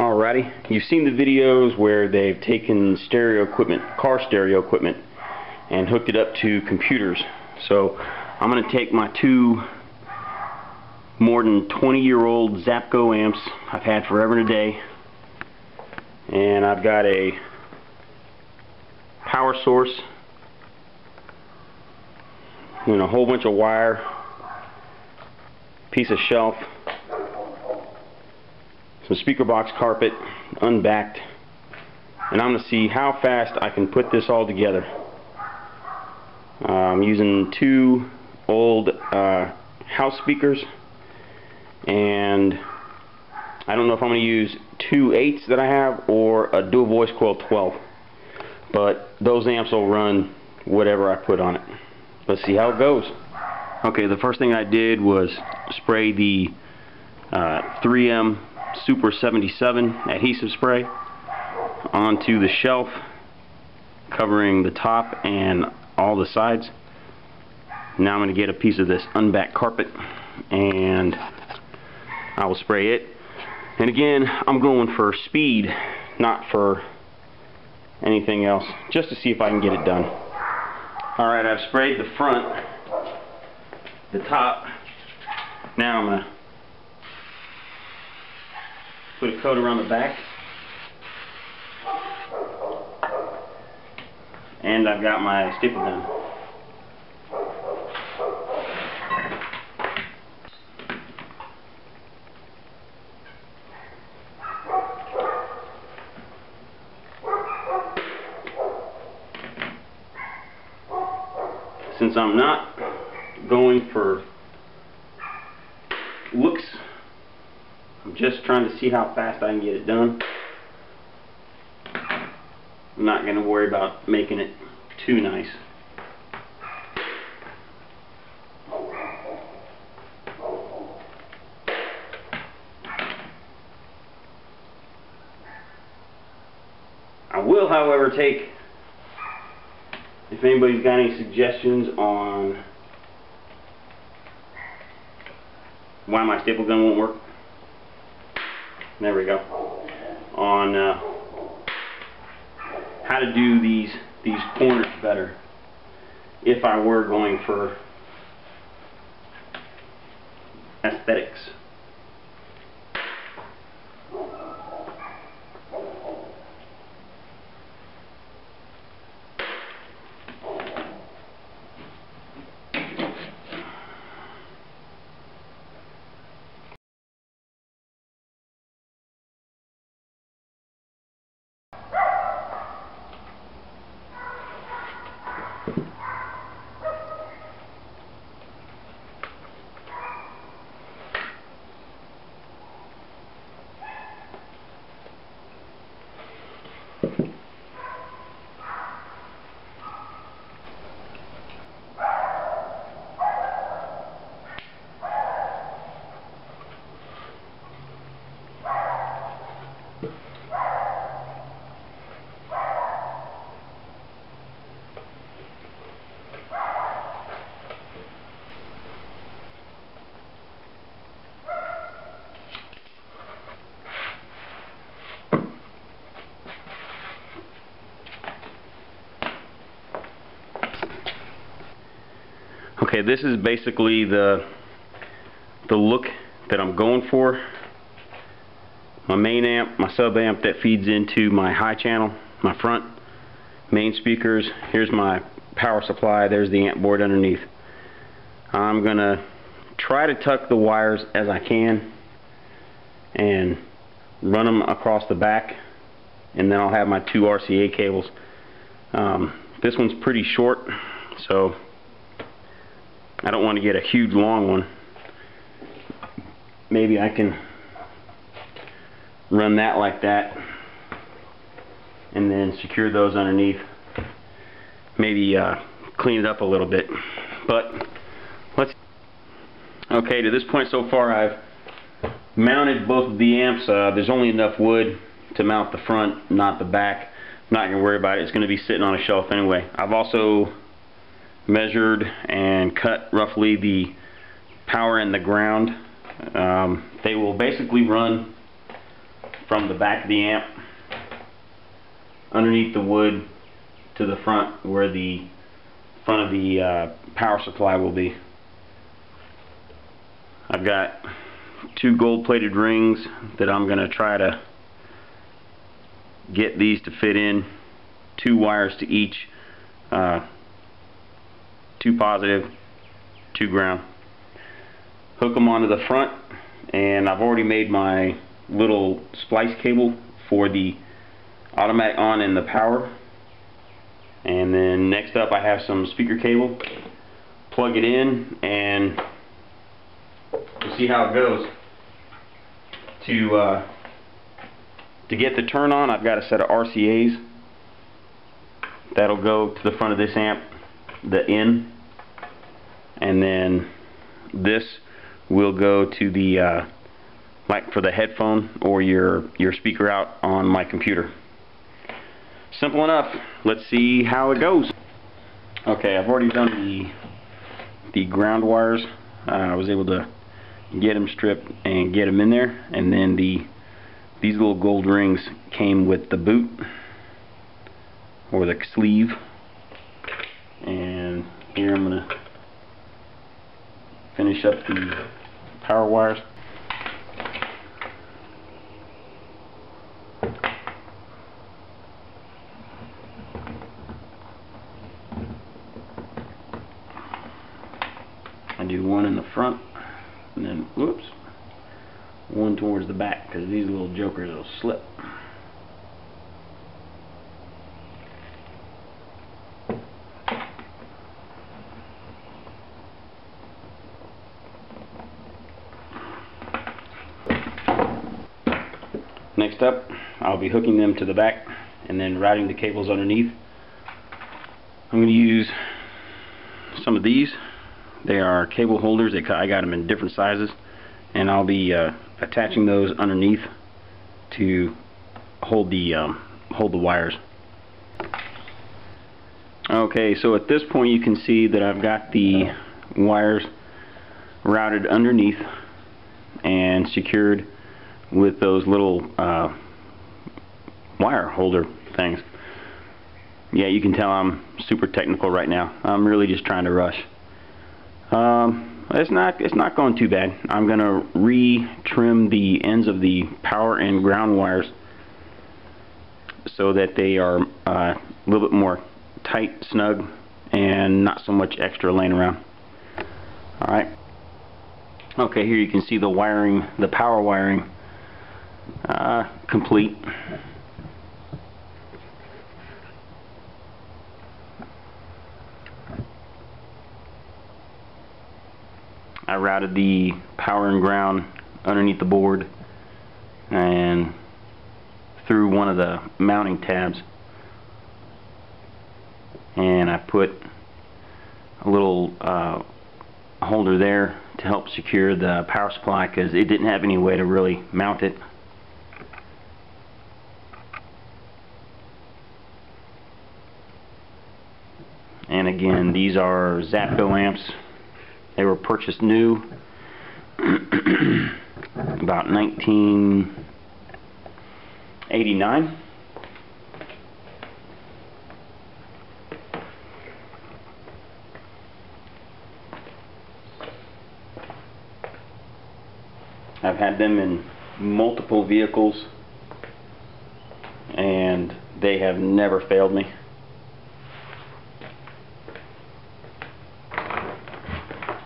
Alrighty, you've seen the videos where they've taken stereo equipment, car stereo equipment, and hooked it up to computers. So I'm going to take my two more than 20-year-old Zapco amps I've had forever and a day, and I've got a power source and a whole bunch of wire, piece of shelf, some speaker box carpet, unbacked, and I'm going to see how fast I can put this all together. I'm using two old house speakers, and I don't know if I'm going to use two 8s that I have or a dual voice coil 12, but those amps will run whatever I put on it. Let's see how it goes. Okay, the first thing I did was spray the 3M Super 77 adhesive spray onto the shelf, covering the top and all the sides. Now I'm going to get a piece of this unbacked carpet and I will spray it. And again, I'm going for speed, not for anything else, just to see if I can get it done. Alright, I've sprayed the front, the top. Now I'm going to put a coat around the back, and I've got my staple gun. Since I'm not going for looks, I'm just trying to see how fast I can get it done. I'm not going to worry about making it too nice. I will, however, take, if anybody's got any suggestions on why my staple gun won't work. There we go. On how to do these corners better if I were going for aesthetics. Okay, this is basically the look that I'm going for. My main amp, my sub amp that feeds into my high channel, my front main speakers. Here's my power supply. There's the amp board underneath. I'm gonna try to tuck the wires as I can and run them across the back, and then I'll have my two RCA cables. This one's pretty short, so I don't want to get a huge long one. Maybe I can run that like that and then secure those underneath. Maybe clean it up a little bit. But let's. Okay, to this point so far I've mounted both of the amps. There's only enough wood to mount the front, not the back. I'm not going to worry about it. It's going to be sitting on a shelf anyway. I've also measured and cut roughly the power and the ground. They will basically run from the back of the amp underneath the wood to the front where the front of the power supply will be. I've got 2 gold-plated rings that I'm going to try to get these to fit in, 2 wires to each, 2 positive, 2 ground. Hook them onto the front, and I've already made my little splice cable for the automatic on and the power. And then next up I have some speaker cable. Plug it in and we'll see how it goes. To get the turn on, I've got a set of RCAs that'll go to the front of this amp, the in, and then this will go to the like for the headphone or your speaker out on my computer. Simple enough. Let's see how it goes. Okay, I've already done the ground wires. I was able to get them stripped and get them in there, and then these little gold rings came with the boot or the sleeve. And here I'm gonna finish up the power wires. I do one in the front and then whoops, one towards the back because these little jokers will slip. Next up, I'll be hooking them to the back and then routing the cables underneath. I'm going to use some of these. They are cable holders. I got them in different sizes, and I'll be attaching those underneath to hold the wires. Okay, so at this point you can see that I've got the wires routed underneath and secured with those little wire holder things. Yeah, you can tell I'm super technical right now. I'm really just trying to rush. It's not going too bad. I'm gonna re-trim the ends of the power and ground wires so that they are a little bit more tight, snug, and not so much extra laying around. Alright. Okay, here you can see the wiring, the power wiring, complete. I routed the power and ground underneath the board and through one of the mounting tabs, and I put a little holder there to help secure the power supply because it didn't have any way to really mount it. And again, these are Zapco amps. They were purchased new about 1989. I've had them in multiple vehicles and they have never failed me.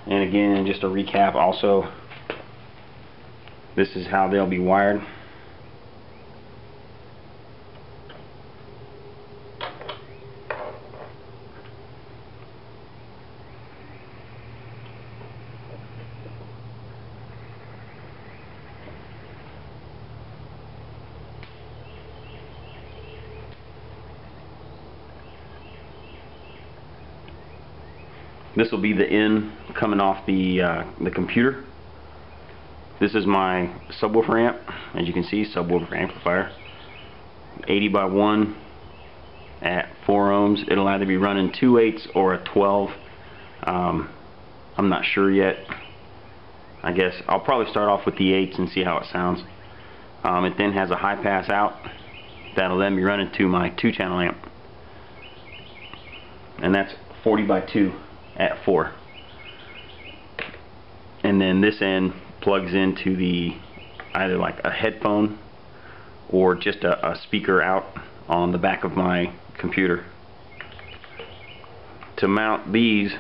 And again, just a recap also, this is how they'll be wired. This will be the in coming off the computer. This is my subwoofer amp. As you can see, subwoofer amplifier. 80 by 1 at 4 ohms. It'll either be running 2/8 or a 12. I'm not sure yet. I guess I'll probably start off with the 8s and see how it sounds. It then has a high pass out that'll let me run into my 2-channel amp, and that's 40 by 2 at 4. And then this end plugs into the either like a headphone or just a speaker out on the back of my computer. To mount these,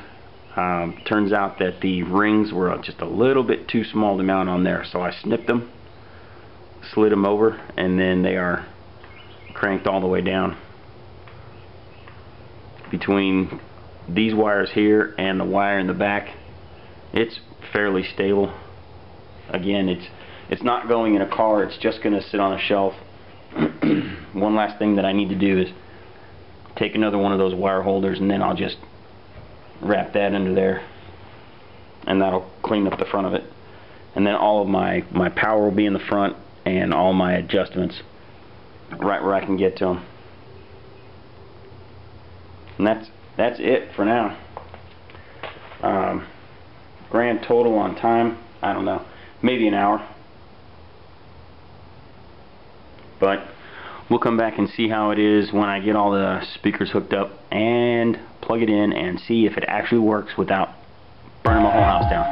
turns out that the rings were just a little bit too small to mount on there, so I snipped them, slid them over, and then they are cranked all the way down. Between these wires here and the wire in the back, it's fairly stable. Again, it's not going in a car, it's just going to sit on a shelf. One last thing that I need to do is take another one of those wire holders, and then I'll just wrap that under there, and that'll clean up the front of it. And then all of my power will be in the front, and all my adjustments right where I can get to them. And that's it for now. Grand total on time, I don't know, maybe an hour. But we'll come back and see how it is when I get all the speakers hooked up and plug it in and see if it actually works without burning my whole house down.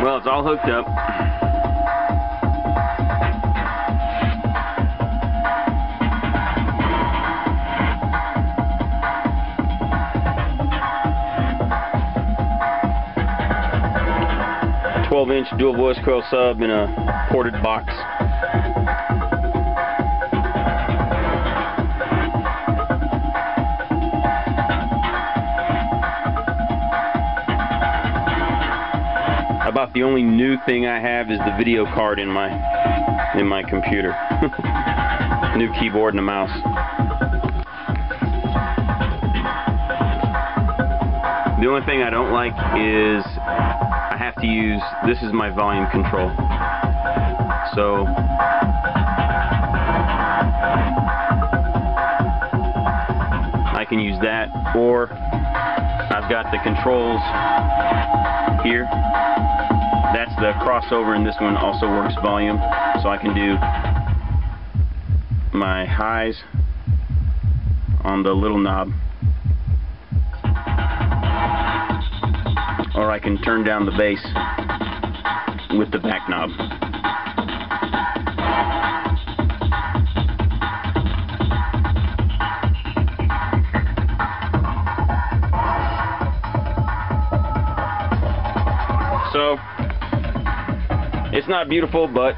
Well, it's all hooked up. A 12-inch dual voice coil sub in a ported box. About the only new thing I have is the video card in my computer. New keyboard and a mouse. The only thing I don't like is I have to use, this is my volume control. So I can use that, or I've got the controls here. That's the crossover, and this one also works volume, so I can do my highs on the little knob, or I can turn down the bass with the back knob. So it's not beautiful, but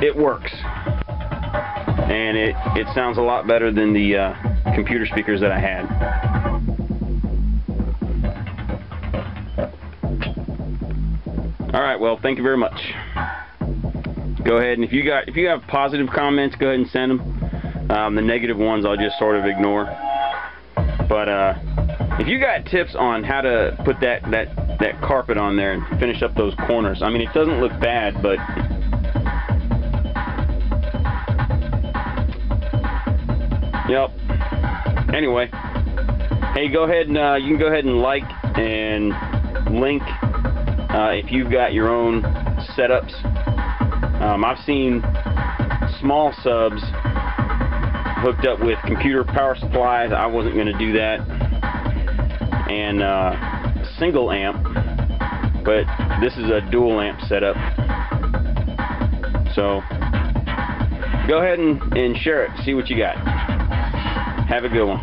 it works, and it sounds a lot better than the computer speakers that I had. Alright, well, thank you very much. Go ahead, and if you have positive comments, go ahead and send them. The negative ones I'll just sort of ignore. But if you got tips on how to put that carpet on there and finish up those corners, I mean, it doesn't look bad, but yep. Anyway, hey, go ahead and you can go ahead and like and link if you've got your own setups. I've seen small subs hooked up with computer power supplies. I wasn't going to do that. And single amp, but this is a dual amp setup. So go ahead and share it, see what you got. Have a good one.